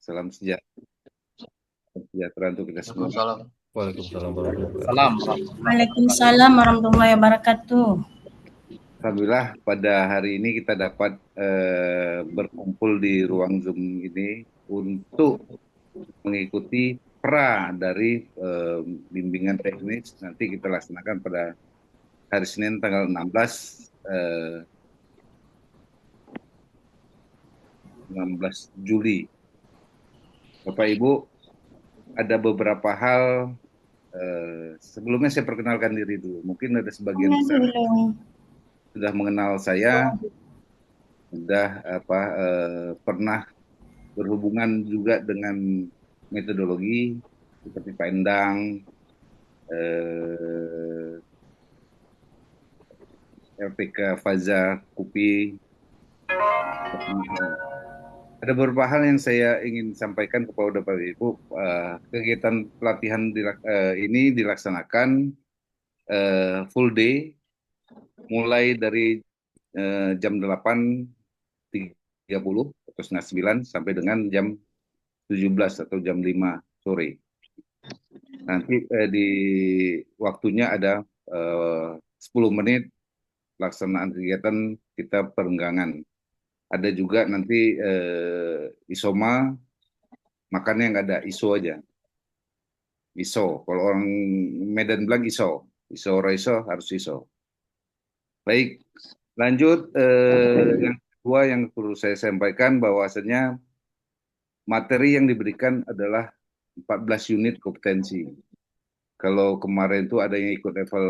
Salam sejahtera untuk kita semua. Waalaikumsalam. Waalaikumsalam warahmatullahi wabarakatuh. Salam warahmatullahi wabarakatuh. Waalaikumsalam warahmatullahi wabarakatuh. Alhamdulillah pada hari ini kita dapat berkumpul di ruang Zoom ini untuk mengikuti pra dari bimbingan teknis nanti kita laksanakan pada hari Senin tanggal 16 Juli. Bapak Ibu, ada beberapa hal sebelumnya saya perkenalkan diri dulu. Mungkin ada sebagian besar sudah mengenal saya, sudah pernah berhubungan juga dengan metodologi seperti Pak Endang, LPK Faza Kupi. Ada beberapa hal yang saya ingin sampaikan kepada Bapak Ibu. Kegiatan pelatihan ini dilaksanakan full day, mulai dari jam 8.30 atau setengah 9 sampai dengan jam 17 atau jam 5 sore. Nanti di waktunya ada 10 menit pelaksanaan kegiatan kita perenggangan. Ada juga nanti isoma, makannya nggak ada, iso aja. Iso, kalau orang Medan bilang iso. Iso, iso, harus iso. Baik, lanjut. Yang kedua yang perlu saya sampaikan bahwasanya materi yang diberikan adalah 14 unit kompetensi. Kalau kemarin itu ada yang ikut level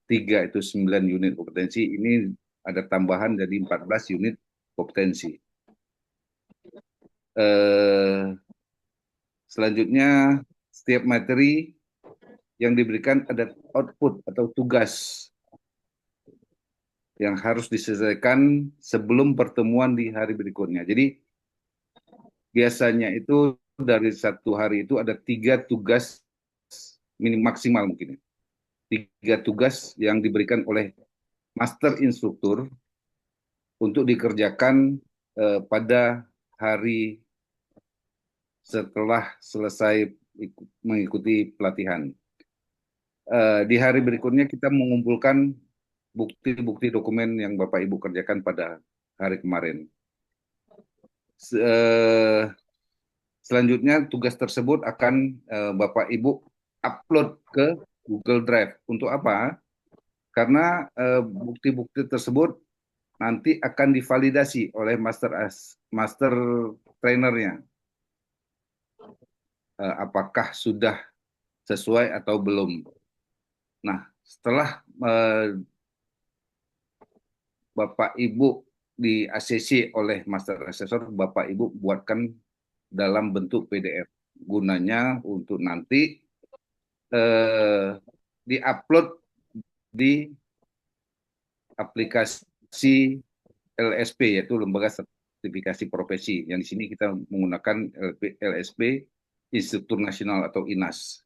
3 itu 9 unit kompetensi, ini ada tambahan jadi 14 unit kompetensi. Selanjutnya, setiap materi yang diberikan ada output atau tugas yang harus diselesaikan sebelum pertemuan di hari berikutnya. Jadi, biasanya itu dari satu hari itu ada 3 tugas maksimal mungkin. 3 tugas yang diberikan oleh master instruktur untuk dikerjakan pada hari setelah selesai mengikuti pelatihan. Di hari berikutnya kita mengumpulkan bukti-bukti dokumen yang Bapak Ibu kerjakan pada hari kemarin. Selanjutnya tugas tersebut akan Bapak Ibu upload ke Google Drive. Untuk apa? Karena bukti-bukti tersebut nanti akan divalidasi oleh master trainernya. Apakah sudah sesuai atau belum. Nah, setelah Bapak Ibu di ACC oleh Master Assessor, Bapak Ibu buatkan dalam bentuk PDF. Gunanya untuk nanti di-upload di aplikasi LSP, yaitu Lembaga Sertifikasi Profesi. Yang di sini kita menggunakan LSP, Instruktur Nasional atau INAS.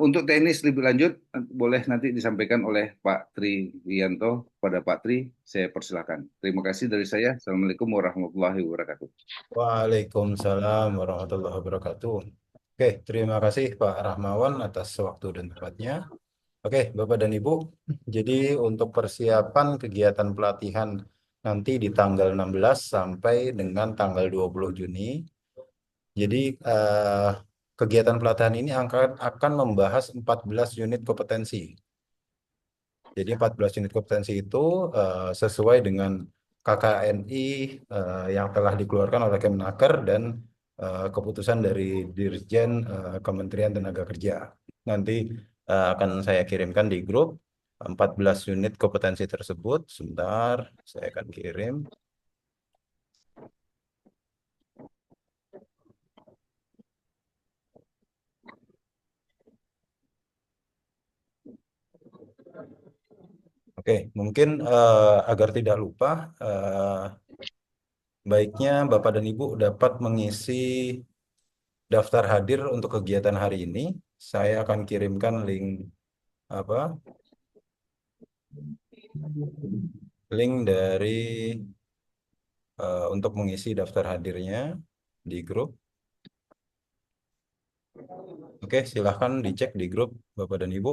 Untuk teknis lebih lanjut, boleh nanti disampaikan oleh Pak Tri Wianto. Pada Pak Tri, saya persilakan. Terima kasih dari saya. Assalamualaikum warahmatullahi wabarakatuh. Waalaikumsalam warahmatullahi wabarakatuh. Oke, terima kasih Pak Rahmawan atas waktu dan tempatnya. Oke, Bapak dan Ibu, jadi untuk persiapan kegiatan pelatihan nanti di tanggal 16 sampai dengan tanggal 20 Juni, jadi kegiatan pelatihan ini akan membahas 14 unit kompetensi. Jadi 14 unit kompetensi itu sesuai dengan KKNI yang telah dikeluarkan oleh Kemenaker dan keputusan dari Dirjen Kementerian Tenaga Kerja. Nanti akan saya kirimkan di grup 14 unit kompetensi tersebut. Sebentar, saya akan kirim. Oke, mungkin agar tidak lupa, baiknya Bapak dan Ibu dapat mengisi daftar hadir untuk kegiatan hari ini. Saya akan kirimkan link apa? Link dari untuk mengisi daftar hadirnya. di grup. Oke, silahkan dicek di grup Bapak dan Ibu.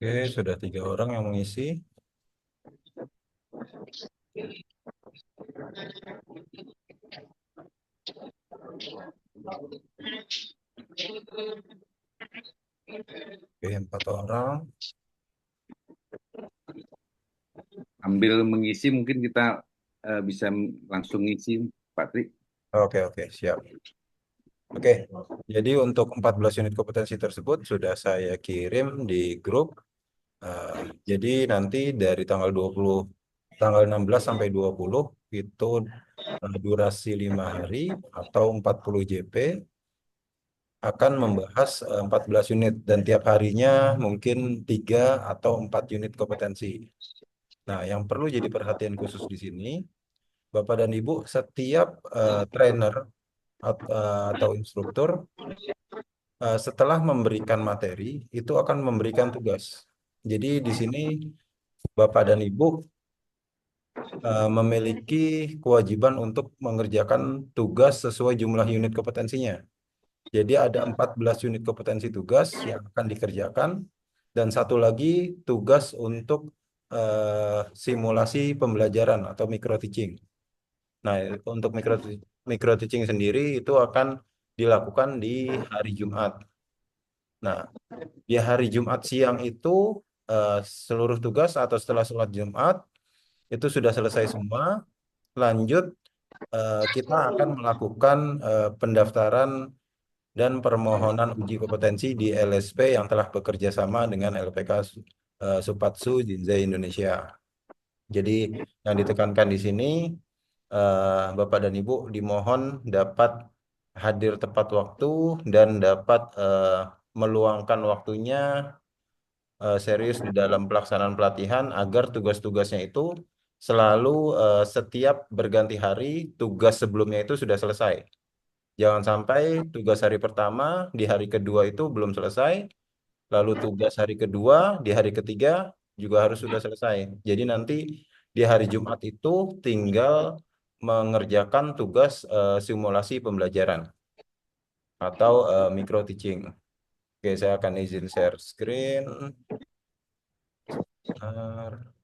Oke, sudah 3 orang yang mengisi. Oke, 4 orang. Ambil mengisi mungkin kita bisa langsung ngisi, Pak Tri. Oke, siap. Oke, jadi untuk 14 unit kompetensi tersebut sudah saya kirim di grup. Jadi nanti dari tanggal 16 sampai 20 itu durasi 5 hari atau 40 JP akan membahas 14 unit dan tiap harinya mungkin 3 atau 4 unit kompetensi. Nah, yang perlu jadi perhatian khusus di sini, Bapak dan Ibu, setiap trainer atau instruktur setelah memberikan materi itu akan memberikan tugas. Jadi di sini Bapak dan Ibu memiliki kewajiban untuk mengerjakan tugas sesuai jumlah unit kompetensinya. Jadi ada 14 unit kompetensi tugas yang akan dikerjakan dan satu lagi tugas untuk simulasi pembelajaran atau micro teaching. Nah, untuk micro teaching sendiri itu akan dilakukan di hari Jumat. Nah, di hari Jumat siang itu eh, seluruh tugas atau setelah sholat Jumat itu sudah selesai semua. Lanjut, kita akan melakukan pendaftaran dan permohonan uji kompetensi di LSP yang telah bekerja sama dengan LPK Supatsu Jinzai Indonesia. Jadi yang ditekankan di sini, Bapak dan Ibu dimohon dapat hadir tepat waktu dan dapat meluangkan waktunya serius di dalam pelaksanaan pelatihan agar tugas-tugasnya itu selalu setiap berganti hari tugas sebelumnya itu sudah selesai. Jangan sampai tugas hari pertama di hari kedua itu belum selesai, lalu tugas hari kedua di hari ketiga juga harus sudah selesai. Jadi nanti di hari Jumat itu tinggal mengerjakan tugas simulasi pembelajaran atau micro teaching. Oke, saya akan izin share screen. Bentar.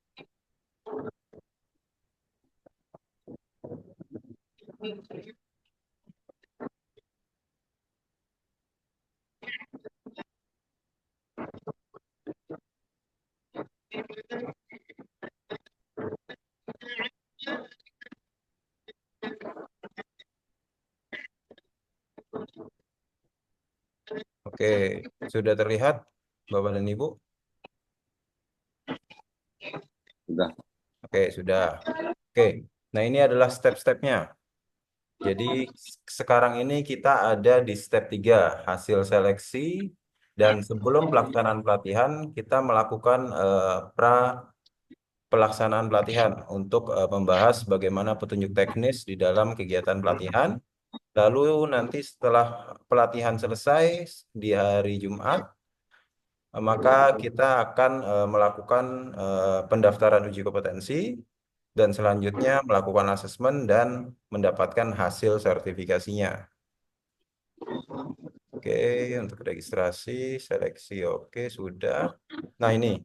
Oke, sudah terlihat Bapak dan Ibu? Sudah. Oke, sudah. Oke, nah ini adalah step-stepnya. Jadi sekarang ini kita ada di step 3, hasil seleksi. Dan sebelum pelaksanaan pelatihan, kita melakukan pelaksanaan pelatihan untuk membahas bagaimana petunjuk teknis di dalam kegiatan pelatihan. Lalu nanti setelah pelatihan selesai di hari Jumat, maka kita akan melakukan pendaftaran uji kompetensi dan selanjutnya melakukan asesmen dan mendapatkan hasil sertifikasinya. Oke, untuk registrasi, seleksi, oke, sudah. Nah, ini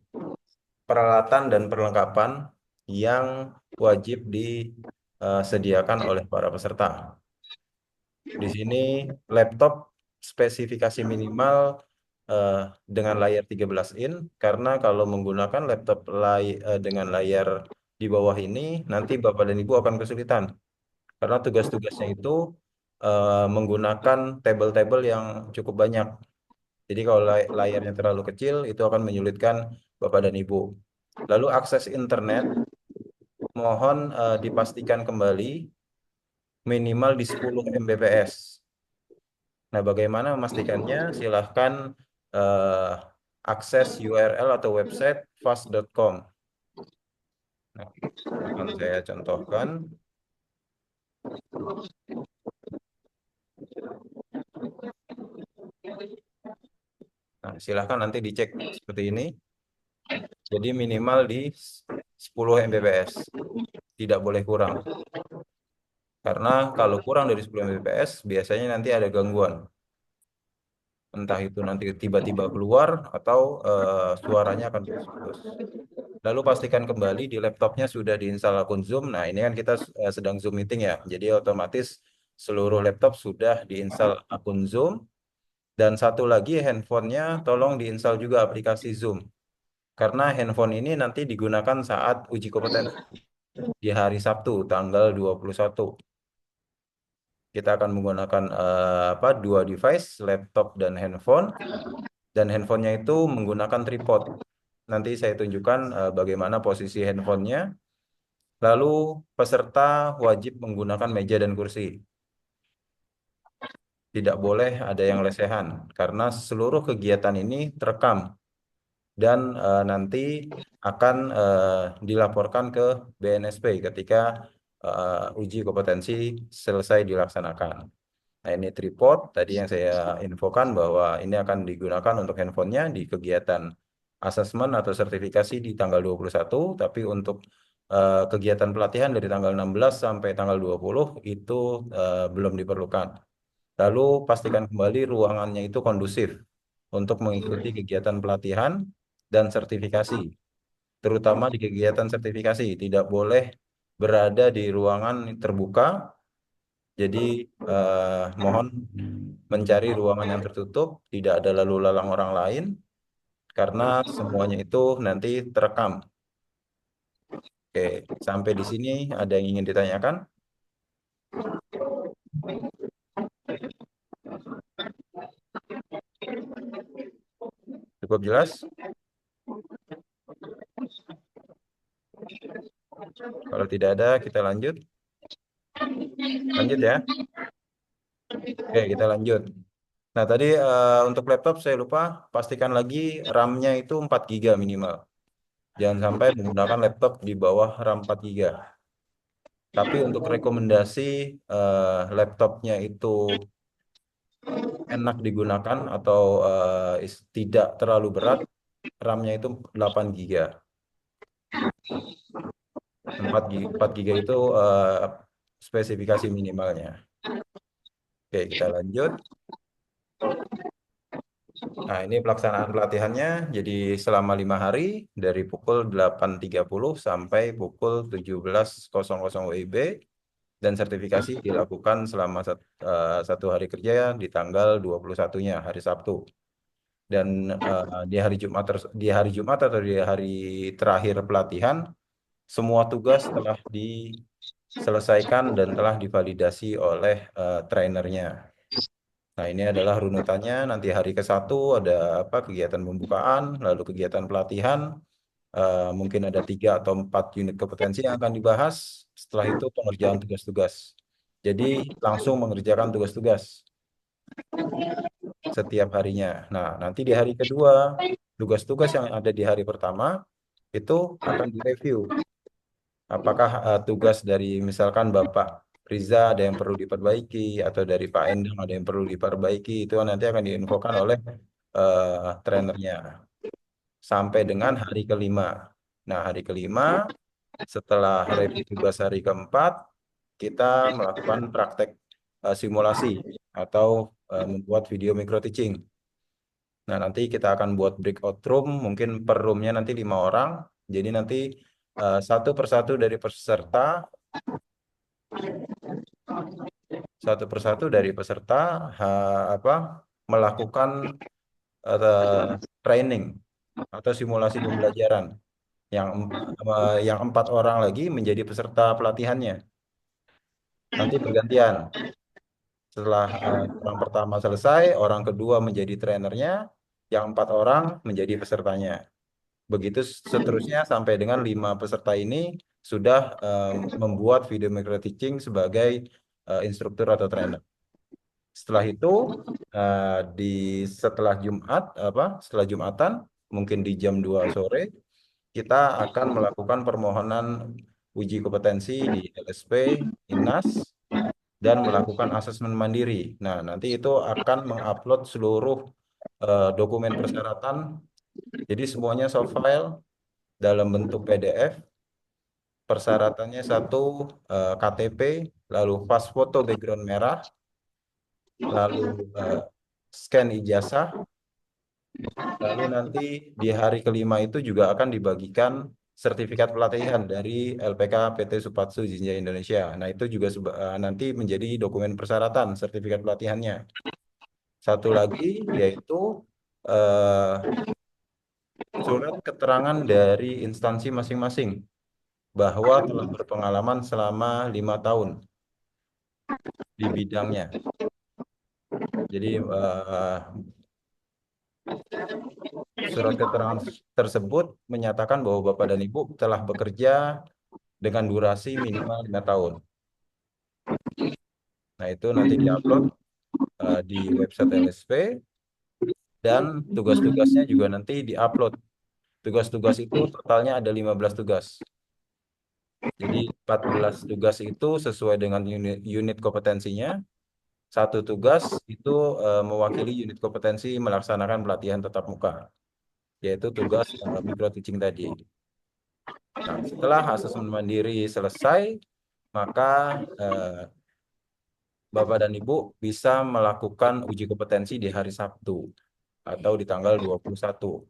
peralatan dan perlengkapan yang wajib disediakan oleh para peserta. Di sini laptop spesifikasi minimal eh, dengan layar 13 in, karena kalau menggunakan laptop dengan layar di bawah ini, nanti Bapak dan Ibu akan kesulitan. Karena tugas-tugasnya itu menggunakan tabel-tabel yang cukup banyak. Jadi kalau layarnya terlalu kecil, itu akan menyulitkan Bapak dan Ibu. Lalu akses internet, mohon dipastikan kembali minimal di 10 Mbps. Nah, bagaimana memastikannya? Silahkan eh, akses URL atau website fast.com. Nah, akan saya contohkan. Nah, silahkan nanti dicek seperti ini. Jadi minimal di 10 Mbps. Tidak boleh kurang. Karena kalau kurang dari 10 Mbps, biasanya nanti ada gangguan. Entah itu nanti tiba-tiba keluar atau suaranya akan putus-putus. Lalu pastikan kembali di laptopnya sudah diinstal akun Zoom. Nah, ini kan kita sedang Zoom meeting ya. Jadi otomatis seluruh laptop sudah diinstal akun Zoom. Dan satu lagi handphonenya tolong diinstal juga aplikasi Zoom. Karena handphone ini nanti digunakan saat uji kompetensi di hari Sabtu tanggal 21. Kita akan menggunakan dua device, laptop dan handphone. Dan handphonenya itu menggunakan tripod. Nanti saya tunjukkan bagaimana posisi handphonenya. Lalu peserta wajib menggunakan meja dan kursi. Tidak boleh ada yang lesehan karena seluruh kegiatan ini terekam dan nanti akan dilaporkan ke BNSP ketika uji kompetensi selesai dilaksanakan. Nah, ini tripod tadi yang saya infokan bahwa ini akan digunakan untuk handphonenya di kegiatan asesmen atau sertifikasi di tanggal 21, tapi untuk kegiatan pelatihan dari tanggal 16 sampai tanggal 20 itu belum diperlukan. Lalu pastikan kembali ruangannya itu kondusif untuk mengikuti kegiatan pelatihan dan sertifikasi. Terutama di kegiatan sertifikasi, tidak boleh berada di ruangan terbuka. Jadi mohon mencari ruangan yang tertutup, tidak ada lalu lalang orang lain, karena semuanya itu nanti terekam. Oke, sampai di sini ada yang ingin ditanyakan? Cukup jelas? Kalau tidak ada, kita lanjut. Lanjut ya. Oke, kita lanjut. Nah, tadi untuk laptop saya lupa, pastikan lagi RAM-nya itu 4 GB minimal. Jangan sampai menggunakan laptop di bawah RAM 4 GB. Tapi untuk rekomendasi laptopnya itu enak digunakan atau tidak terlalu berat, RAM-nya itu 8 GB. 4 GB itu spesifikasi minimalnya. Oke, kita lanjut. Nah, ini pelaksanaan pelatihannya. Jadi selama 5 hari dari pukul 8.30 sampai pukul 17.00 WIB. Dan sertifikasi dilakukan selama satu hari kerja di tanggal 21-nya, hari Sabtu. Dan di hari Jumat atau di hari terakhir pelatihan, semua tugas telah diselesaikan dan telah divalidasi oleh trainernya. Nah, ini adalah runutannya. Nanti hari ke-1 ada kegiatan pembukaan, lalu kegiatan pelatihan. Mungkin ada 3 atau 4 unit kompetensi yang akan dibahas. Setelah itu pengerjaan tugas-tugas. Jadi langsung mengerjakan tugas-tugas setiap harinya. Nah, nanti di hari kedua, tugas-tugas yang ada di hari pertama itu akan direview. Apakah tugas dari misalkan Bapak Riza ada yang perlu diperbaiki atau dari Pak Endang ada yang perlu diperbaiki, itu nanti akan diinfokan oleh trainernya sampai dengan hari kelima. Nah, hari kelima setelah review tugas hari keempat, kita melakukan praktek simulasi atau membuat video micro teaching. Nah, nanti kita akan buat breakout room, mungkin per roomnya nanti 5 orang. Jadi nanti satu persatu dari peserta, apa, melakukan training atau simulasi pembelajaran. Yang 4 orang lagi menjadi peserta pelatihannya. Nanti bergantian. Setelah orang pertama selesai, orang kedua menjadi trainernya, yang 4 orang menjadi pesertanya. Begitu seterusnya sampai dengan 5 peserta ini sudah membuat video micro teaching sebagai instruktur atau trainer. Setelah itu setelah setelah Jumatan, mungkin di jam 2 sore, kita akan melakukan permohonan uji kompetensi di LSP, INAS, dan melakukan asesmen mandiri. Nah, nanti itu akan mengupload seluruh dokumen persyaratan. Jadi semuanya soft file dalam bentuk PDF. Persyaratannya satu, KTP, lalu pas foto background merah, lalu scan ijazah, lalu nanti di hari kelima itu juga akan dibagikan sertifikat pelatihan dari LPK PT Supatsu Jinja Indonesia. Nah, itu juga nanti menjadi dokumen persyaratan sertifikat pelatihannya. Satu lagi yaitu surat keterangan dari instansi masing-masing bahwa telah berpengalaman selama 5 tahun di bidangnya. Jadi surat keterangan tersebut menyatakan bahwa Bapak dan Ibu telah bekerja dengan durasi minimal 5 tahun. Nah, itu nanti diupload di website LSP, dan tugas-tugasnya juga nanti diupload. Tugas-tugas itu totalnya ada 15 tugas. Jadi 14 tugas itu sesuai dengan unit kompetensinya. Satu tugas itu mewakili unit kompetensi melaksanakan pelatihan tatap muka, yaitu tugas micro teaching tadi. Nah, setelah asesmen mandiri selesai, maka Bapak dan Ibu bisa melakukan uji kompetensi di hari Sabtu atau di tanggal 21.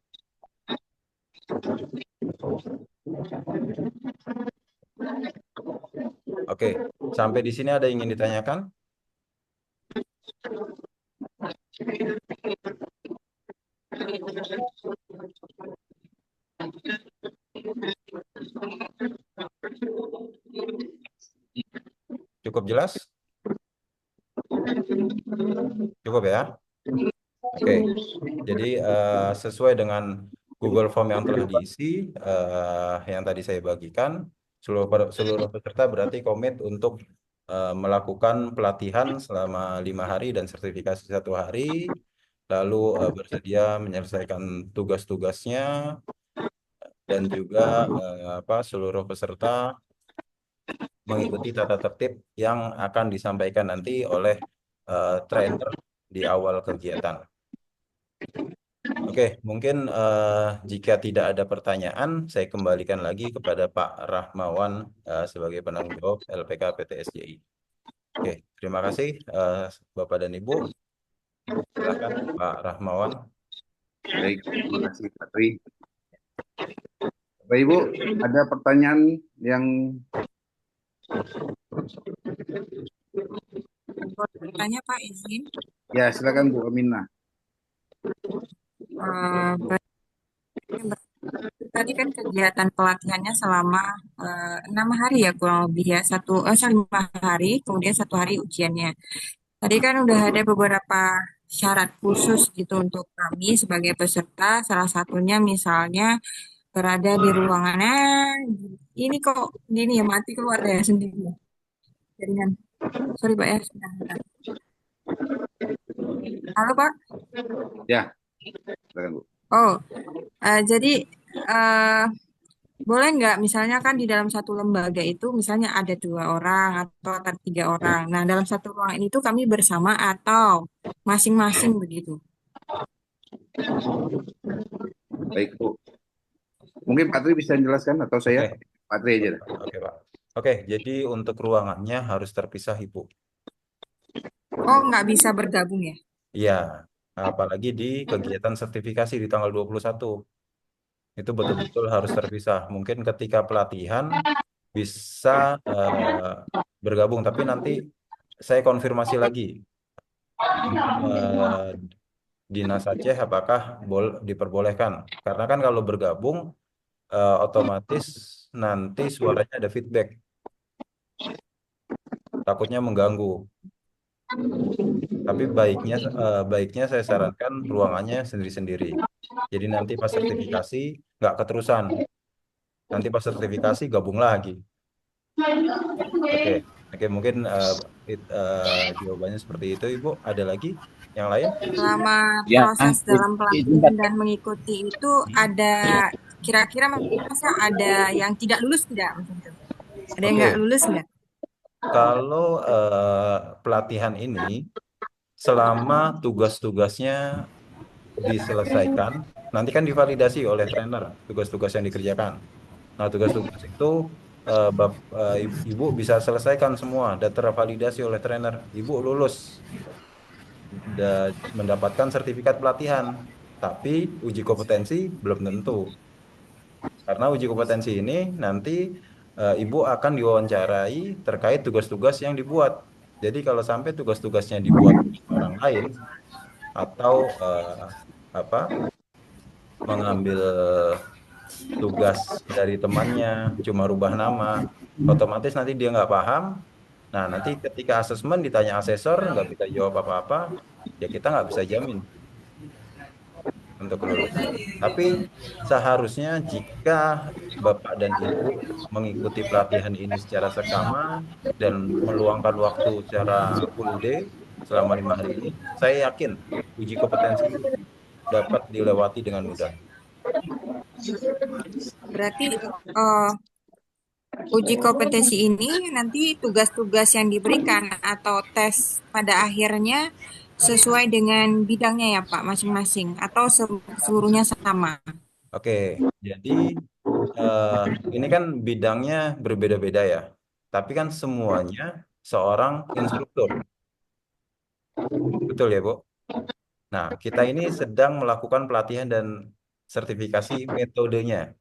Oke, sampai di sini ada yang ingin ditanyakan? Cukup jelas? Cukup ya? Oke, jadi sesuai dengan Google Form yang telah diisi, yang tadi saya bagikan, seluruh peserta berarti komit untuk melakukan pelatihan selama 5 hari dan sertifikasi 1 hari, lalu bersedia menyelesaikan tugas-tugasnya, dan juga seluruh peserta mengikuti tata tertib yang akan disampaikan nanti oleh trainer di awal kegiatan. Oke, mungkin jika tidak ada pertanyaan, saya kembalikan lagi kepada Pak Rahmawan sebagai penanggung jawab LPK PT SJI. Oke, terima kasih Bapak dan Ibu. Silakan Pak Rahmawan. Baik, terima kasih Pak Tri. Bapak Ibu, ada pertanyaan yang Tanya Pak, izin. ya silakan Bu Aminah. Tadi kan kegiatan pelatihannya selama 6 hari ya kurang lebih ya, 5 hari, kemudian 1 hari ujiannya. Tadi kan udah ada beberapa syarat khusus gitu untuk kami sebagai peserta, salah satunya misalnya berada di ruangannya, ini kok gini ya, mati keluar ya sendiri jaringan. Sorry Pak ya, sebentar. Halo Pak. Ya, silakan Bu. Oh, jadi eh, boleh nggak misalnya kan di dalam satu lembaga itu misalnya ada 2 orang atau ada 3 orang. Nah, dalam satu ruangan itu kami bersama atau masing-masing begitu. Baik Bu. Mungkin Pak Tri bisa menjelaskan atau saya? Oke, Pak Tri aja. oke Pak. Oke, jadi untuk ruangannya harus terpisah Ibu. Oh, nggak bisa bergabung ya? Iya, apalagi di kegiatan sertifikasi di tanggal 21. Itu betul-betul harus terpisah. Mungkin ketika pelatihan bisa bergabung, tapi nanti saya konfirmasi lagi eh, Dinas Aceh apakah diperbolehkan. Karena kan kalau bergabung otomatis nanti suaranya ada feedback, takutnya mengganggu. Tapi baiknya saya sarankan ruangannya sendiri-sendiri. Jadi nanti pas sertifikasi nggak keterusan. Nanti pas sertifikasi gabung lagi. Oke, oke mungkin jawabannya seperti itu, Ibu. Ada lagi yang lain? Selama Ya, proses dalam izin pelatihan Pak. dan mengikuti itu ada kira-kira masa ada yang tidak lulus tidak? Macam itu? Ada yang nggak Oke, lulus nggak? kalau pelatihan ini selama tugas-tugasnya diselesaikan, nanti kan divalidasi oleh trainer tugas-tugas yang dikerjakan. Nah, tugas-tugas itu Ibu bisa selesaikan semua dan tervalidasi oleh trainer. Ibu lulus dan mendapatkan sertifikat pelatihan, tapi uji kompetensi belum tentu. Karena uji kompetensi ini nanti Ibu akan diwawancarai terkait tugas-tugas yang dibuat. Jadi kalau sampai tugas-tugasnya dibuat orang lain atau apa mengambil tugas dari temannya, cuma rubah nama, otomatis nanti dia nggak paham. Nah, nanti ketika asesmen ditanya asesor, nggak bisa jawab apa-apa, ya kita nggak bisa jamin untuk kelulusan. Tapi seharusnya jika Bapak dan Ibu mengikuti pelatihan ini secara seksama dan meluangkan waktu secara full day selama 5 hari ini, saya yakin uji kompetensi dapat dilewati dengan mudah. Berarti uji kompetensi ini nanti tugas-tugas yang diberikan atau tes pada akhirnya sesuai dengan bidangnya ya Pak masing-masing atau seluruhnya sama. Oke, jadi eh, ini kan bidangnya berbeda-beda ya, tapi kan semuanya seorang instruktur, betul ya Bu? Nah, kita ini sedang melakukan pelatihan dan sertifikasi metodenya.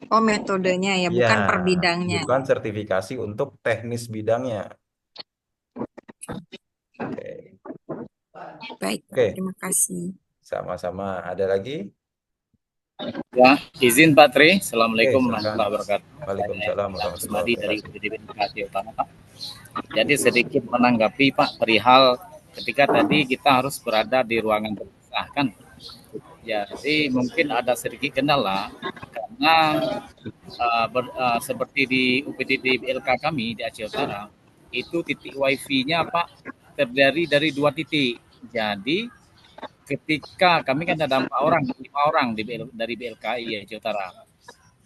Oh metodenya ya Ya, bukan per bidangnya. bukan sertifikasi untuk teknis bidangnya. Oke, Baik, oke, terima kasih. sama-sama. Ada lagi? Ya, izin Pak Tri. Oke, Assalamualaikum silakan. warahmatullahi wabarakatuh. Waalaikumsalam Saya warahmatullahi Asmadi dari wabarakatuh. UPDB Bekasi Utara, Pak. Jadi sedikit menanggapi Pak perihal ketika tadi kita harus berada di ruangan terpisah kan. Jadi mungkin ada sedikit kendala karena seperti di UPDB BLK kami di Aceh Utara itu titik wifi-nya Pak terdiri dari 2 titik. Jadi ketika kami kan ada 4 orang, 5 orang dari BLKI Aceh Utara.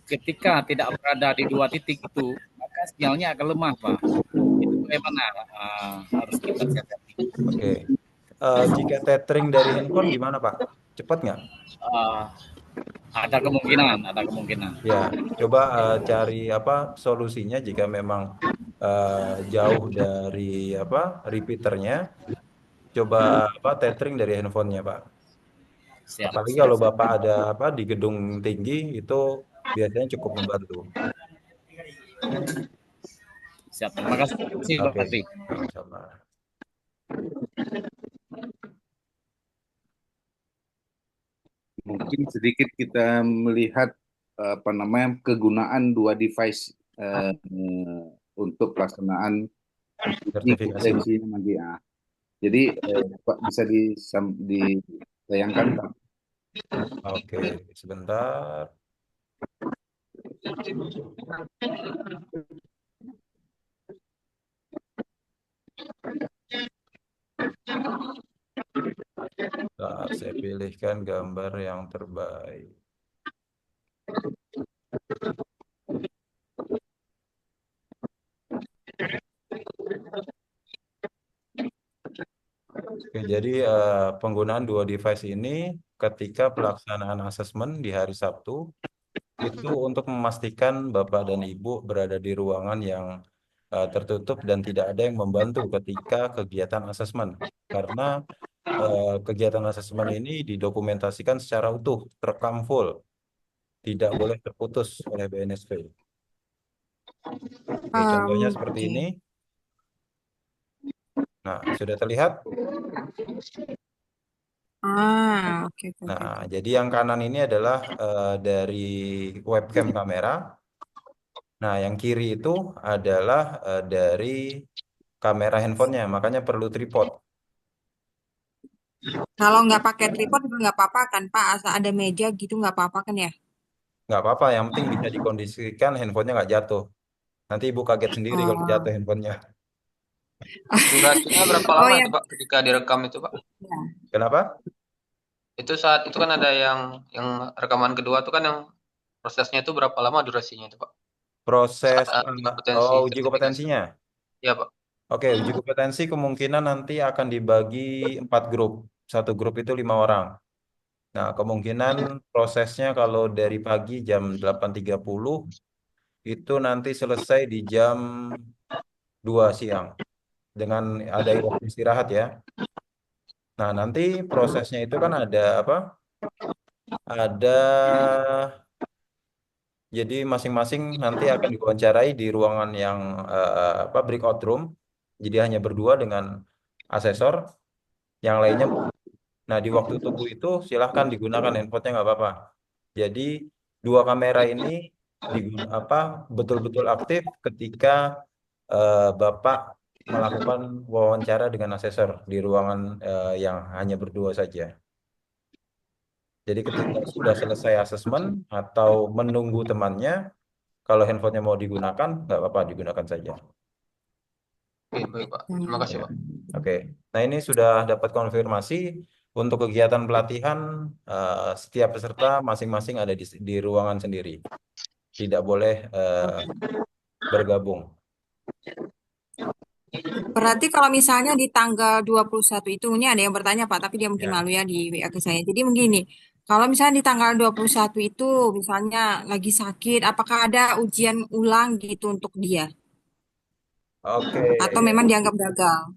Ketika tidak berada di 2 titik itu, maka sinyalnya akan lemah, Pak. Itu bagaimana harus kita siasati? Oke, jika tethering dari handphone gimana Pak? Cepat nggak? Ada kemungkinan, ada kemungkinan. Ya, coba cari apa solusinya jika memang jauh dari apa repeaternya, coba apa tethering dari handphonenya Pak. Siap, Apalagi siap, kalau siap. Bapak ada apa di gedung tinggi itu biasanya cukup membantu. Siap. Terima kasih, Pak Oke, Patri. sama-sama. Mungkin sedikit kita melihat apa namanya kegunaan 2 device untuk pelaksanaan Sertifikasi Pak. kompetensi nanti ya. Jadi Pak bisa ditayangkan Pak. Oke, sebentar. Saya pilihkan gambar yang terbaik. Oke, jadi penggunaan dua device ini ketika pelaksanaan asesmen di hari Sabtu itu untuk memastikan Bapak dan Ibu berada di ruangan yang tertutup dan tidak ada yang membantu ketika kegiatan asesmen. Karena kegiatan asesmen ini didokumentasikan secara utuh, terekam full, tidak boleh terputus oleh BNSP. Oke, contohnya seperti Oke. ini. Nah, sudah terlihat? Oke, oke, Nah, oke. jadi yang kanan ini adalah dari webcam kamera. Nah, yang kiri itu adalah dari kamera handphonenya, makanya perlu tripod. Kalau nggak pakai tripod juga nggak apa-apa kan, Pak? Asal ada meja gitu nggak apa-apa kan ya? Nggak apa-apa, yang penting bisa dikondisikan handphonenya nggak jatuh. Nanti ibu kaget sendiri kalau jatuh Oh, handphonenya. Durasinya berapa oh lama ya, itu Pak ketika direkam itu Pak? ya. Kenapa? Itu saat itu kan ada yang rekaman kedua tuh kan yang prosesnya itu berapa lama durasinya itu Pak? Proses Saat uji kompetensi uji sertifikasi. kompetensinya. Iya Pak. Oke, uji kompetensi kemungkinan nanti akan dibagi 4 grup. Satu grup itu 5 orang. Nah, kemungkinan prosesnya kalau dari pagi jam 8.30 itu nanti selesai di jam 2 siang dengan ada waktu istirahat ya. Nah, nanti prosesnya itu kan ada apa? Ada jadi masing-masing nanti akan diwawancarai di ruangan yang apa breakout room. Jadi hanya berdua dengan asesor, yang lainnya. Nah, di waktu tunggu itu silahkan digunakan handphonenya nggak apa-apa. Jadi dua kamera ini apa betul-betul aktif ketika Bapak melakukan wawancara dengan asesor di ruangan yang hanya berdua saja. Jadi ketika sudah selesai asesmen atau menunggu temannya, kalau handphonenya mau digunakan, nggak apa-apa digunakan saja. Oke, baik Pak. Terima kasih Pak. Oke, nah ini sudah dapat konfirmasi untuk kegiatan pelatihan setiap peserta masing-masing ada di ruangan sendiri, tidak boleh bergabung. Berarti kalau misalnya di tanggal 21 itu, ini ada yang bertanya Pak, tapi dia mungkin Ya. malu ya di WA ke saya. Jadi begini, kalau misalnya di tanggal 21 itu, misalnya lagi sakit, apakah ada ujian ulang gitu untuk dia? Oke, Atau memang dianggap gagal?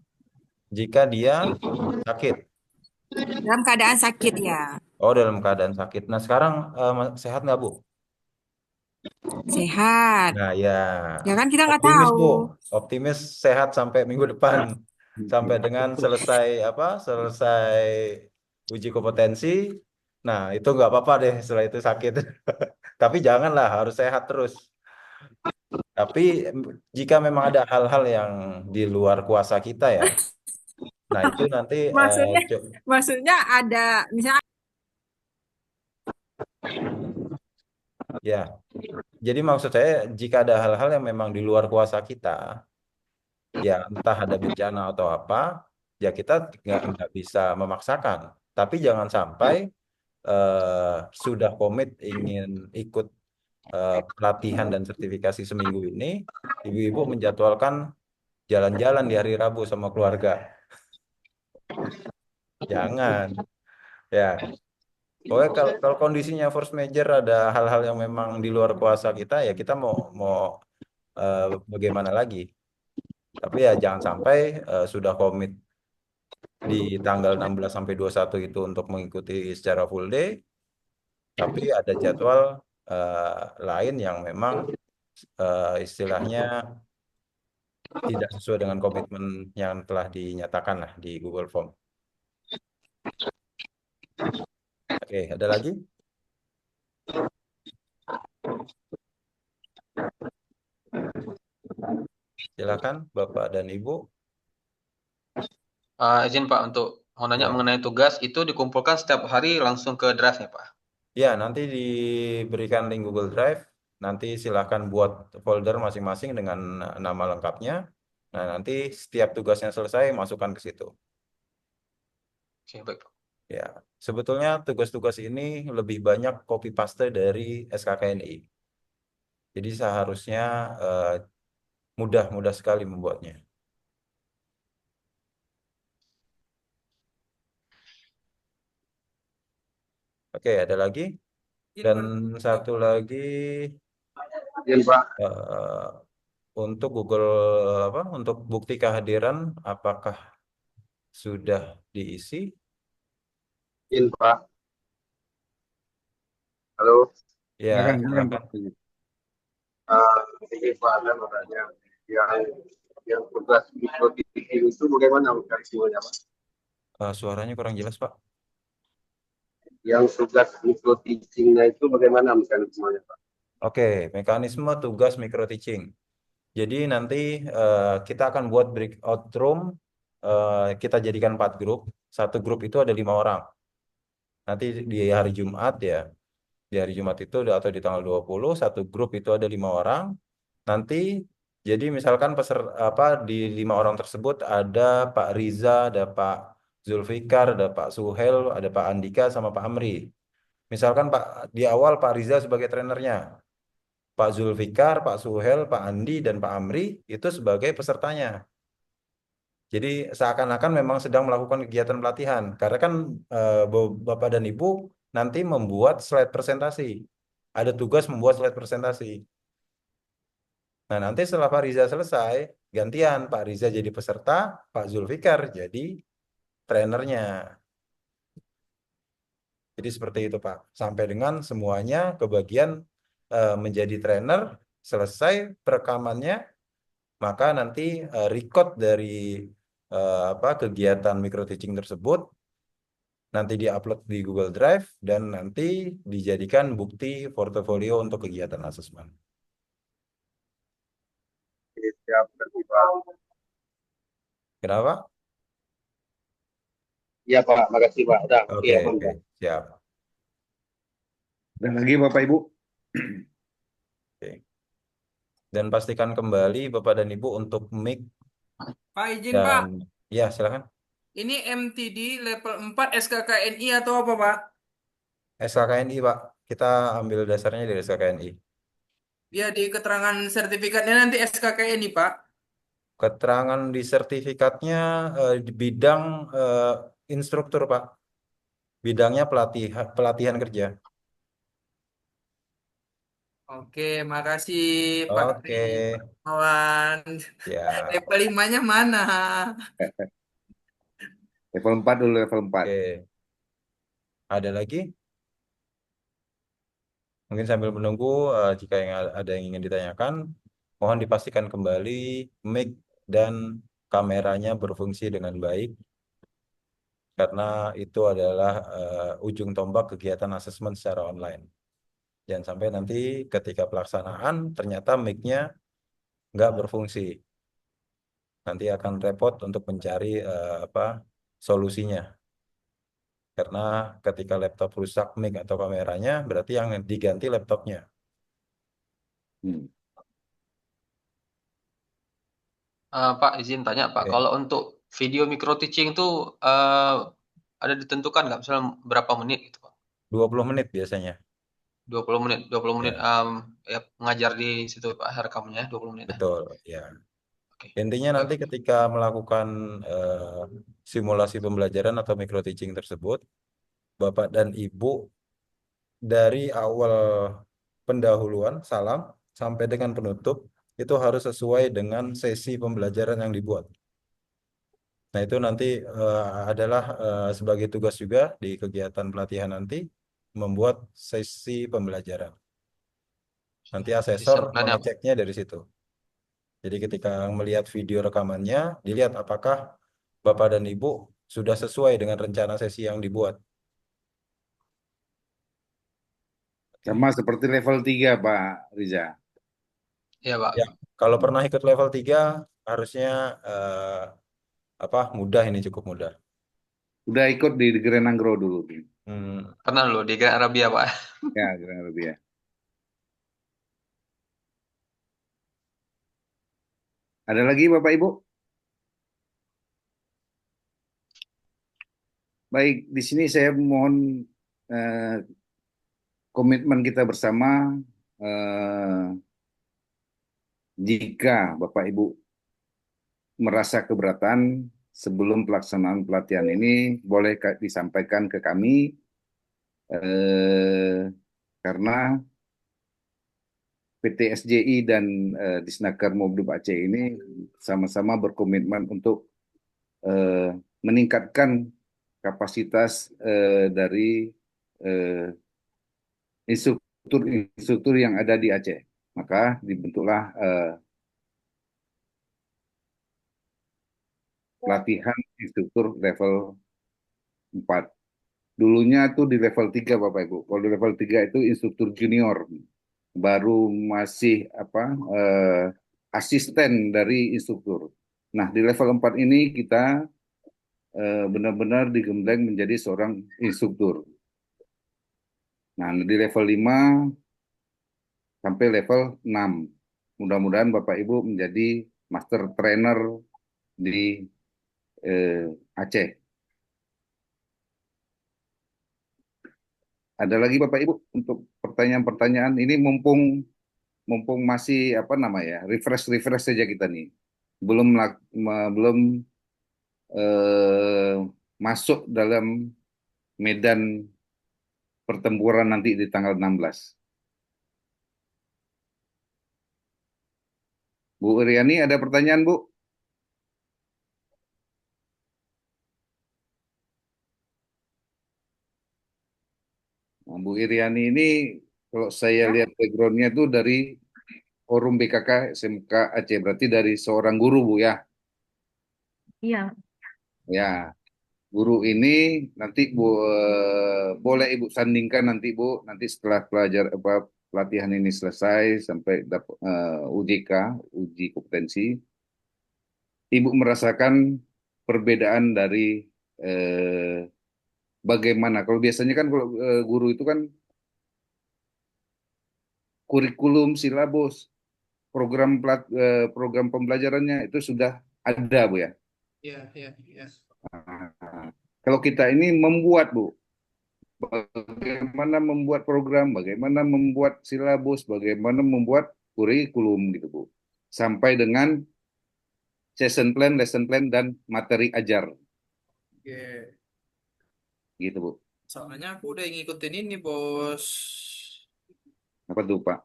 jika dia sakit, Dalam keadaan sakit ya, oh dalam keadaan sakit. Nah sekarang sehat nggak Bu? sehat. Nah ya, Ya kan kita nggak optimis tahu. Bu, optimis sehat sampai minggu depan, sampai dengan selesai apa? Selesai uji kompetensi. Nah itu nggak apa-apa deh setelah itu sakit. Tapi janganlah harus sehat terus. Tapi jika memang ada hal-hal yang di luar kuasa kita ya, nah itu nanti Maksudnya, maksudnya ada misalnya ya. Jadi maksud saya jika ada hal-hal yang memang di luar kuasa kita, ya entah ada bencana atau apa, ya kita nggak bisa memaksakan. Tapi jangan sampai sudah komit ingin ikut pelatihan dan sertifikasi seminggu ini, ibu-ibu menjadwalkan jalan-jalan di hari Rabu sama keluarga. Jangan, ya. Pokoknya kalau kondisinya force major ada hal-hal yang memang di luar kuasa kita, ya kita mau mau bagaimana lagi. Tapi ya jangan sampai sudah komit di tanggal 16 sampai 21 itu untuk mengikuti secara full day, tapi ada jadwal lain yang memang istilahnya tidak sesuai dengan komitmen yang telah dinyatakan lah di Google Form. Oke, ada lagi? Silakan Bapak dan Ibu. Izin Pak untuk mau nanya Ya. mengenai tugas itu dikumpulkan setiap hari langsung ke drive-nya Pak. Ya, nanti diberikan link Google Drive. Nanti silakan buat folder masing-masing dengan nama lengkapnya. Nah, nanti setiap tugasnya selesai, masukkan ke situ. Oke, baik Pak. Ya, sebetulnya tugas-tugas ini lebih banyak copy paste dari SKKNI. Jadi seharusnya eh, mudah sekali membuatnya. Oke, ada lagi. Dan satu lagi Izin Pak, eh, untuk Google apa? Untuk bukti kehadiran, apakah sudah diisi? izin Pak. Halo, Ya, Silakan Pak. silakan. ini Pak ada bertanya yang tugas mikro titik itu bagaimana mekanismenya Pak? Suaranya kurang jelas, Pak. Yang tugas mikro teachingnya itu bagaimana mekanismenya Pak? Oke, mekanisme tugas micro teaching. Jadi nanti kita akan buat breakout room. Kita jadikan 4 grup. Satu grup itu ada 5 orang. Nanti di hari Jumat ya. Di hari Jumat itu atau di tanggal 20, satu grup itu ada 5 orang. Nanti jadi misalkan apa di 5 orang tersebut ada Pak Riza, ada Pak Zulfikar, ada Pak Suhel, ada Pak Andika sama Pak Amri. Misalkan Pak di awal Pak Riza sebagai trenernya, Pak Zulfikar, Pak Suhel, Pak Andi dan Pak Amri itu sebagai pesertanya. Jadi seakan-akan memang sedang melakukan kegiatan pelatihan karena kan Bapak dan Ibu nanti membuat slide presentasi. Ada tugas membuat slide presentasi. Nah, nanti setelah Pak Riza selesai, gantian Pak Riza jadi peserta, Pak Zulfikar jadi trenernya. Jadi seperti itu, Pak. Sampai dengan semuanya kebagian menjadi trainer, selesai perekamannya, maka nanti record dari apa kegiatan micro teaching tersebut nanti diupload di Google Drive dan nanti dijadikan bukti portofolio untuk kegiatan asesmen. Siap, terima Pak. Kenapa? Iya Pak, makasih Pak. Udah, Oke, aman oke, Pak. siap. Dan lagi Bapak Ibu. Oke. Dan pastikan kembali Bapak dan Ibu untuk mic Pak izin Pak, dan ya silakan. ini MTD level 4 SKKNI atau apa Pak? SKKNI Pak, kita ambil dasarnya dari SKKNI. Ya di keterangan sertifikatnya nanti SKKNI Pak. Keterangan di sertifikatnya di bidang instruktur Pak, bidangnya pelatihan kerja. Oke, makasih Pak Oke, Kawan. ya, Level 5-nya mana? Level 4 dulu, level 4. oke. Ada lagi? Mungkin sambil menunggu jika ada yang ingin ditanyakan, mohon dipastikan kembali mic dan kameranya berfungsi dengan baik karena itu adalah ujung tombak kegiatan asesmen secara online. Jangan sampai nanti ketika pelaksanaan ternyata mic-nya nggak berfungsi. Nanti akan repot untuk mencari apa solusinya. Karena ketika laptop rusak mic atau kameranya, berarti yang diganti laptopnya. Hmm. Pak izin tanya Pak, Oke. kalau untuk video micro teaching itu ada ditentukan nggak misalnya berapa menit gitu Pak? 20 menit biasanya. 20 menit, 20 menit Ya, ya mengajar di situ Pak rekamnya 20 menit. betul. Ya. Oke. Intinya nanti Baik. ketika melakukan simulasi pembelajaran atau micro teaching tersebut, Bapak dan Ibu dari awal pendahuluan salam sampai dengan penutup itu harus sesuai dengan sesi pembelajaran yang dibuat. Nah, itu nanti adalah sebagai tugas juga di kegiatan pelatihan nanti membuat sesi pembelajaran. Nanti asesor Disiapkan ya. mengeceknya dari situ. Jadi ketika melihat video rekamannya, dilihat apakah Bapak dan Ibu sudah sesuai dengan rencana sesi yang dibuat. Sama seperti level 3 Pak Riza. Iya Pak. Ya, kalau pernah ikut level 3 harusnya apa mudah ini cukup mudah. Udah ikut di Grenanggro dulu. Hmm, Pernah dulu di Grand Arabia Pak. Ya, kurang lebih ya. Ada lagi Bapak Ibu? Baik, di sini saya mohon komitmen kita bersama. Jika Bapak Ibu merasa keberatan sebelum pelaksanaan pelatihan ini, boleh disampaikan ke kami, karena PT SJI dan Disnaker Mobdub Aceh ini sama-sama berkomitmen untuk meningkatkan kapasitas dari instruktur yang ada di Aceh. Maka dibentuklah pelatihan instruktur level 4. Dulunya tuh di level 3 Bapak Ibu. Kalau di level 3 itu instruktur junior. Baru masih asisten dari instruktur. Nah, di level 4 ini kita benar-benar digembleng menjadi seorang instruktur. Nah, di level 5 sampai level 6. Mudah-mudahan Bapak Ibu menjadi master trainer di Aceh. Ada lagi Bapak Ibu untuk pertanyaan-pertanyaan ini mumpung masih apa namanya refresh saja kita nih. Belum masuk dalam medan pertempuran nanti di tanggal 16. Bu Iriani ada pertanyaan Bu? Nah, Bu Iriani ini kalau saya lihat backgroundnya tuh dari Forum BKK SMK Aceh, berarti dari seorang guru Bu ya? Iya. Ya, guru ini nanti Bu boleh Ibu sandingkan nanti Bu, nanti setelah pelatihan ini selesai sampai UJK, uji kompetensi, Ibu merasakan perbedaan dari bagaimana? Kalau biasanya kan kalau guru itu kan kurikulum, silabus, program pembelajarannya itu sudah ada Bu ya. Iya, iya, iya. Nah, kalau kita ini membuat Bu, bagaimana membuat program, bagaimana membuat silabus, bagaimana membuat kurikulum gitu Bu, sampai dengan session plan, lesson plan dan materi ajar Oke. gitu Bu. Soalnya aku udah ngikutin ini, Bos. Apa tuh Pak?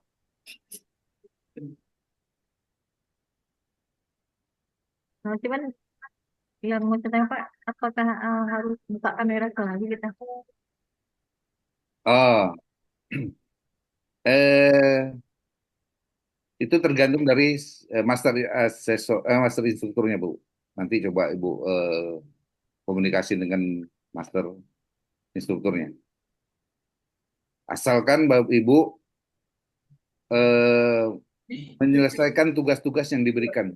Nah, cuman yang mau tanya Pak, apakah harus buka kamera lagi kita? Oh, eh itu tergantung dari master instrukturnya Bu. Nanti coba Ibu komunikasi dengan master instrukturnya. Asalkan Bapak Ibu eh, menyelesaikan tugas-tugas yang diberikan.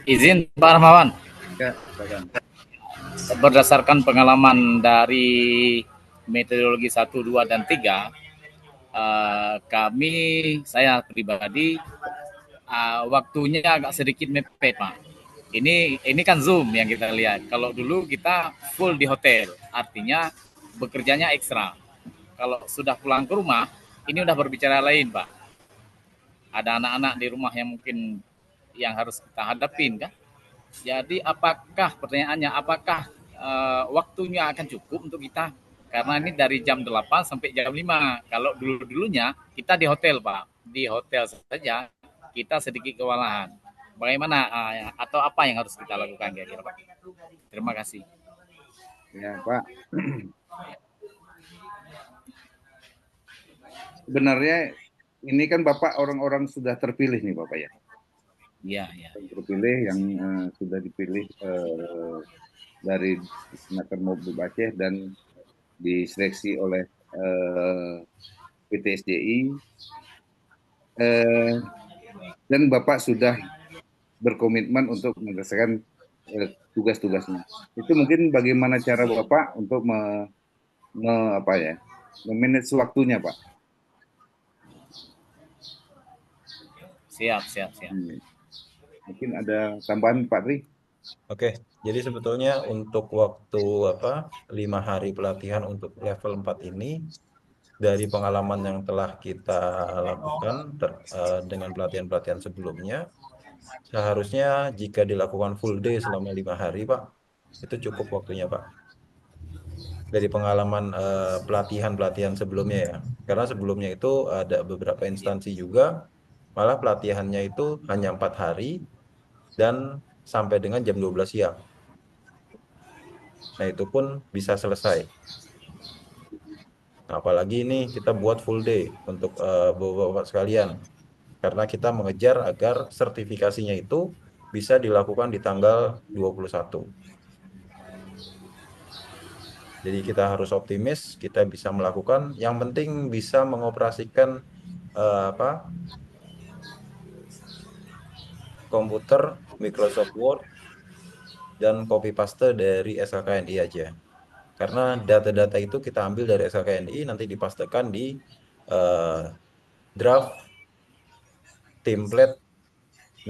Izin Pak Rahmawan, Ya, silakan. berdasarkan pengalaman dari metodologi 1, 2, dan 3, saya pribadi waktunya agak sedikit mepet Pak. Ini kan Zoom yang kita lihat. Kalau dulu kita full di hotel, artinya bekerjanya ekstra. Kalau sudah pulang ke rumah, ini udah berbicara lain Pak. Ada anak-anak di rumah yang mungkin yang harus kita hadapin kan. Jadi pertanyaannya apakah waktunya akan cukup untuk kita? Karena ini dari jam 8 sampai jam 5. Kalau dulu-dulunya kita di hotel Pak. Di hotel saja kita sedikit kewalahan. Bagaimana atau apa yang harus kita lakukan kira-kira Pak? Terima kasih. Ya Pak. Sebenarnya ini kan Bapak orang-orang sudah terpilih nih Bapak ya. Iya, iya. Terpilih yang sudah dipilih dari Senator Mobdub Aceh dan diseleksi oleh PT SJI, dan Bapak sudah berkomitmen untuk menyelesaikan tugas-tugasnya. Itu mungkin bagaimana cara Bapak untuk memanage waktunya Pak? Siap. Mungkin ada tambahan Pak Tri? Oke, jadi sebetulnya untuk waktu 5 hari pelatihan untuk level 4 ini dari pengalaman yang telah kita lakukan dengan pelatihan-pelatihan sebelumnya, seharusnya jika dilakukan full day selama 5 hari, Pak, itu cukup waktunya, Pak. Dari pengalaman pelatihan-pelatihan sebelumnya ya, karena sebelumnya itu ada beberapa instansi juga, malah pelatihannya itu hanya 4 hari dan sampai dengan jam 12 siang. Nah, itu pun bisa selesai. Nah, apalagi ini kita buat full day untuk bapak-bapak sekalian. Karena kita mengejar agar sertifikasinya itu bisa dilakukan di tanggal 21. Jadi kita harus optimis, kita bisa melakukan. Yang penting bisa mengoperasikan apa komputer, Microsoft Word, dan copy paste dari SKKNI aja. Karena data-data itu kita ambil dari SKKNI, nanti dipastekan di draft template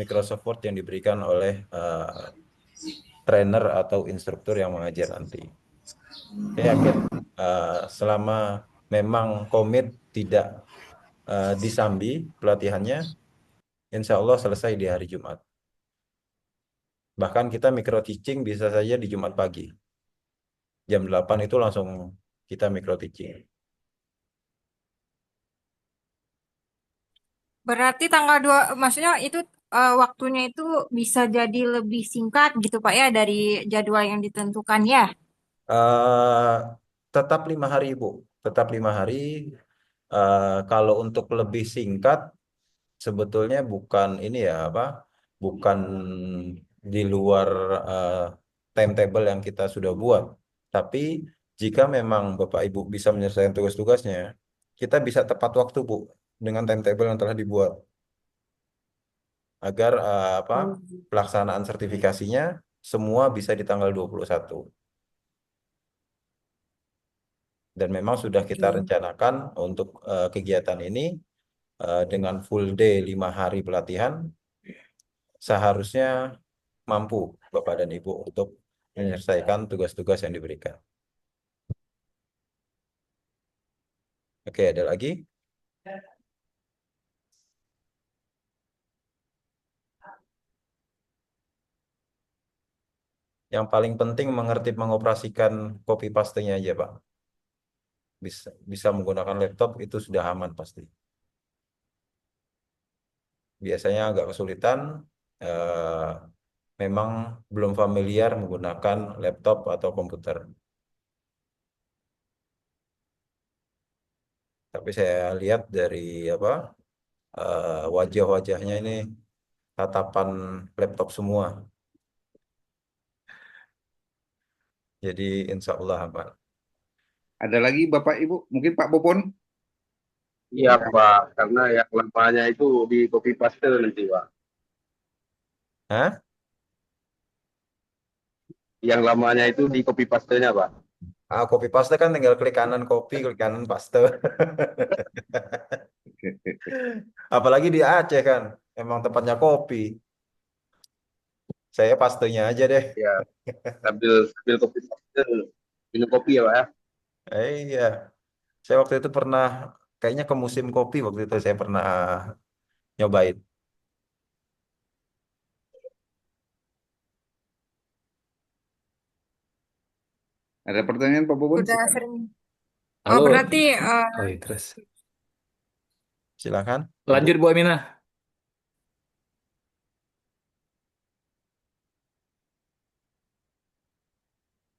Microsoft Word yang diberikan oleh trainer atau instruktur yang mengajar nanti. Saya yakin selama memang komit tidak disambi pelatihannya, insya Allah selesai di hari Jumat. Bahkan kita micro teaching bisa saja di Jumat pagi. Jam 8 itu langsung kita micro teaching. Berarti tanggal 2, maksudnya itu waktunya itu bisa jadi lebih singkat gitu Pak ya dari jadwal yang ditentukan ya. Eh, tetap 5 hari, Bu. Tetap 5 hari. Kalau untuk lebih singkat, sebetulnya bukan ini ya bukan di luar eh, timetable yang kita sudah buat. Tapi jika memang Bapak Ibu bisa menyelesaikan tugas-tugasnya, kita bisa tepat waktu, Bu, dengan timetable yang telah dibuat agar pelaksanaan sertifikasinya semua bisa di tanggal 21. Dan memang sudah kita Oke. rencanakan untuk kegiatan ini dengan full day 5 hari pelatihan, seharusnya mampu Bapak dan Ibu untuk menyelesaikan tugas-tugas yang diberikan. Oke, ada lagi? Yang paling penting mengerti mengoperasikan copy paste-nya aja, Pak. Bisa menggunakan laptop itu sudah aman pasti. Biasanya agak kesulitan, eh, memang belum familiar menggunakan laptop atau komputer. Tapi saya lihat dari wajah-wajahnya ini tatapan laptop semua. Jadi insya Allah aman. Ada lagi Bapak Ibu? Mungkin Pak Popon? Iya Pak, karena yang lamanya itu di copy paste nanti Pak. Hah? Yang lamanya itu di copy paste-nya Pak. Copy paste kan tinggal klik kanan copy, klik kanan paste. Apalagi di Aceh kan, emang tempatnya kopi. Saya pastenya aja deh. Ya, sambil sambil copy paste, minum kopi ya Pak ya. Iya, saya waktu itu pernah, kayaknya ke musim kopi waktu itu saya pernah nyobain. Ada pertanyaan Pak Popon? Udah sering. Oh, Halo. berarti Oh iya, terus. Silakan. Lanjut Bu Aminah.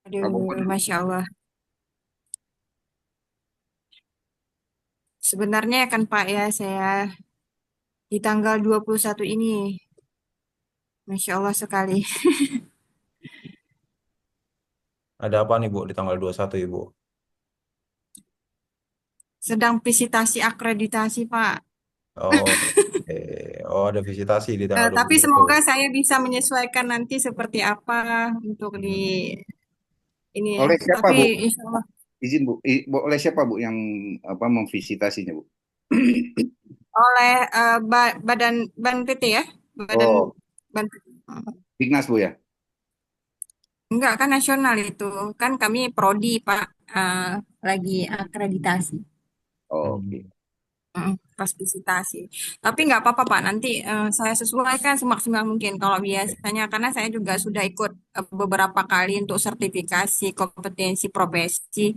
Pak aduh, Popon? Masya Allah. Sebenarnya kan Pak ya, saya di tanggal 21 ini, Masya Allah sekali. Ada apa nih Bu di tanggal 21 Ibu? Sedang visitasi akreditasi Pak. Oh, oh ada visitasi di tanggal Tapi 21. semoga saya bisa menyesuaikan nanti seperti apa untuk di ini ya. Oleh siapa Tapi Bu? insya Allah Izin Bu. Oleh siapa Bu yang memvisitasinya Bu? oleh badan PT ya, badan Oh, Bantu. Dignas Bu ya? Enggak kan nasional itu. Kan kami prodi, Pak. Eh, lagi akreditasi. Oh, oke. Pas visitasi. Tapi nggak apa-apa Pak, nanti saya sesuaikan semaksimal mungkin. Kalau biasanya, karena saya juga sudah ikut beberapa kali untuk sertifikasi kompetensi profesi,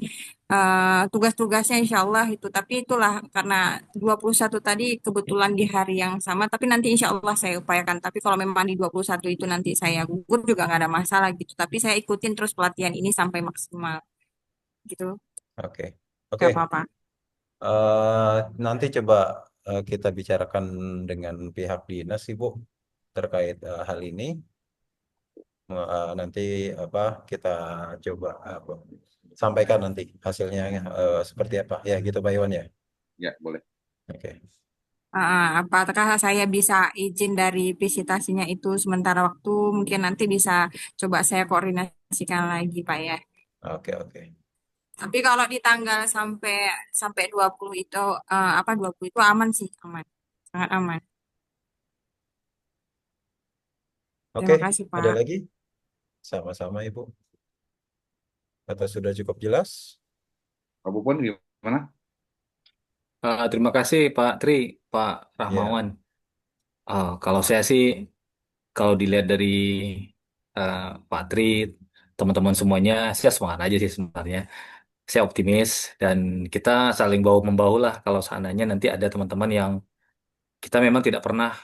tugas-tugasnya insya Allah itu. Tapi itulah karena 21 tadi kebetulan di hari yang sama, tapi nanti insya Allah saya upayakan. Tapi kalau memang di 21 itu nanti saya gugur juga nggak ada masalah gitu. Tapi saya ikutin terus pelatihan ini sampai maksimal gitu. Oke. Oke. Nggak apa-apa. Nanti coba kita bicarakan dengan pihak dinas Ibu terkait hal ini. Nanti apa kita coba sampaikan nanti hasilnya seperti apa ya gitu Pak Iwan ya. Ya, boleh. Oke. Apakah saya bisa izin dari visitasinya itu sementara waktu? Mungkin nanti bisa coba saya koordinasikan lagi, Pak ya. Oke, oke. Tapi kalau di tanggal sampai sampai 20 itu apa 20 itu aman sih, aman. Sangat aman. Oke, Terima kasih, ada Pak. lagi? Sama-sama Ibu. Atau sudah cukup jelas? Pak Bupon gimana? Terima kasih Pak Tri, Pak Ya. Rahmawan. Kalau saya sih, kalau dilihat dari eh, Pak Tri, teman-teman semuanya, saya semangat aja sih sebenarnya. Saya optimis dan kita saling bahu membahu lah kalau seandainya nanti ada teman-teman yang kita memang tidak pernah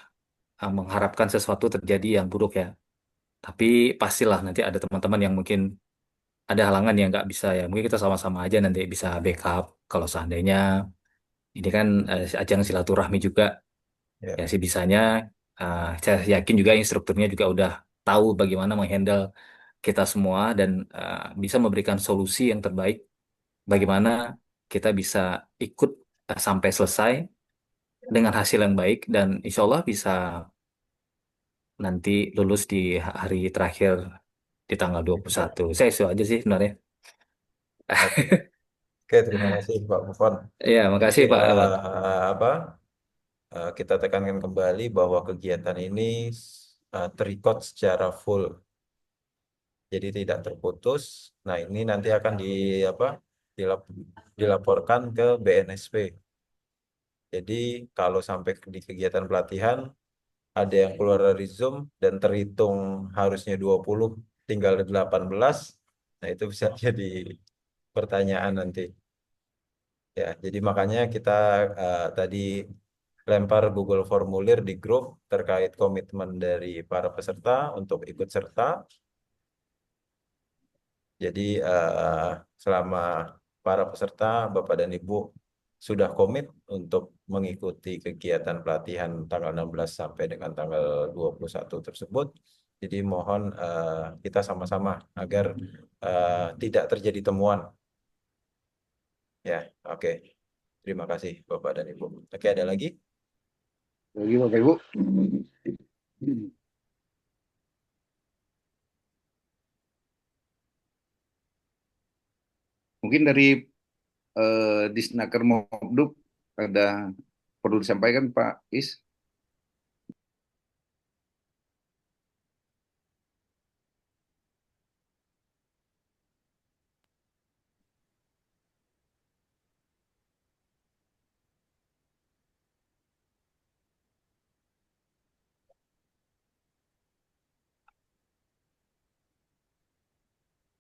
mengharapkan sesuatu terjadi yang buruk ya. Tapi pastilah nanti ada teman-teman yang mungkin ada halangan yang nggak bisa ya. Mungkin kita sama-sama aja nanti bisa backup kalau seandainya ini kan ajang silaturahmi juga Ya. ya sih bisanya. Saya yakin juga instrukturnya juga udah tahu bagaimana menghandle kita semua dan bisa memberikan solusi yang terbaik bagaimana kita bisa ikut sampai selesai dengan hasil yang baik dan insya Allah bisa nanti lulus di hari terakhir di tanggal 21. Saya itu aja sih sebenarnya. Oke, oke, terima kasih Pak Bufon. Ya, makasih Mungkin Pak Rahmat. apa kita tekankan kembali bahwa kegiatan ini terrecord secara full, jadi tidak terputus. Nah, ini nanti akan apa dilaporkan ke BNSP. Jadi kalau sampai di kegiatan pelatihan ada yang keluar dari Zoom dan terhitung harusnya 20, tinggal 18, nah itu bisa jadi pertanyaan nanti. Ya, jadi makanya kita tadi lempar Google Formulir di grup terkait komitmen dari para peserta untuk ikut serta. Jadi selama para peserta, Bapak dan Ibu sudah komit untuk mengikuti kegiatan pelatihan tanggal 16 sampai dengan tanggal 21 tersebut. Jadi mohon kita sama-sama agar tidak terjadi temuan. Ya, oke. Terima kasih Bapak dan Ibu. Oke, ada lagi? Lagi Bapak Ibu. Mungkin dari Disnaker Mobduk ada perlu disampaikan Pak Is?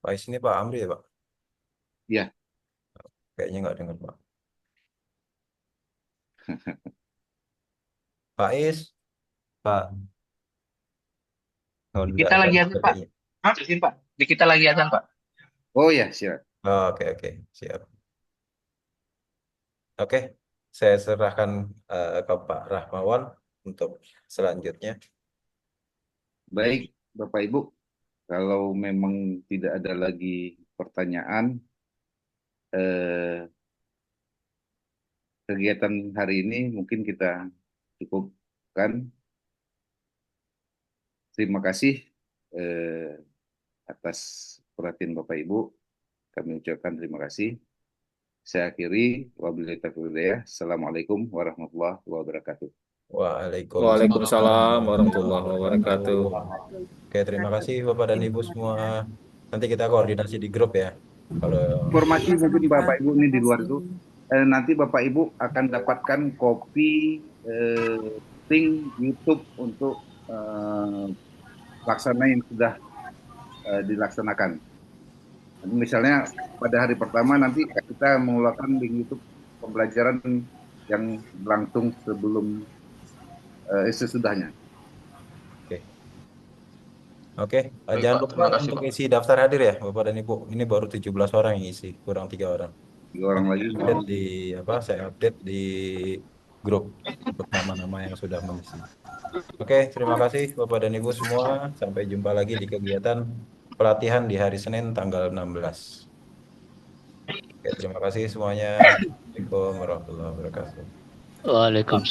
Pak Is ini Pak Amri ya Pak? Ya. Kayaknya nggak dengar Pak. Pak Is, Pak. Oh, Kita nggak lagi ada azan, Pak. kayaknya. Izin, Pak. Di kita lagi azan, Pak. Oh ya, siap. Oh, oke, oke, siap. Oke, saya serahkan ke Pak Rahmawan untuk selanjutnya. Baik, Bapak Ibu. Kalau memang tidak ada lagi pertanyaan, kegiatan hari ini mungkin kita cukupkan. Terima kasih atas perhatian Bapak Ibu. Kami ucapkan terima kasih. Saya akhiri. Wabillahi taufiq wal hidayah. Assalamualaikum warahmatullahi wabarakatuh. Waalaikumsalam Waalaikumsalam warahmatullahi warahmatullahi wabarakatuh. wabarakatuh. Oke, terima kasih Bapak dan Ibu semua. Nanti kita koordinasi di grup ya. Kalau Informasi mungkin Baik, Bapak Pak. Ibu ini di Terima luar kasih. itu, nanti Bapak Ibu akan dapatkan kopi link YouTube untuk laksana yang sudah dilaksanakan. Misalnya pada hari pertama nanti kita mengeluarkan link YouTube pembelajaran yang berlangsung sebelum sesudahnya. Oke, Baik, jangan Pak. lupa Terima kasih, untuk Pak. isi daftar hadir ya, Bapak dan Ibu. Ini baru 17 orang yang isi, kurang 3 orang. 3 orang lagi. Update di saya update di grup untuk nama-nama yang sudah mengisi. Oke, terima kasih Bapak dan Ibu semua. Sampai jumpa lagi di kegiatan pelatihan di hari Senin tanggal 16. Oke, terima kasih semuanya. Assalamualaikum warahmatullahi wabarakatuh. Waalaikumsalam.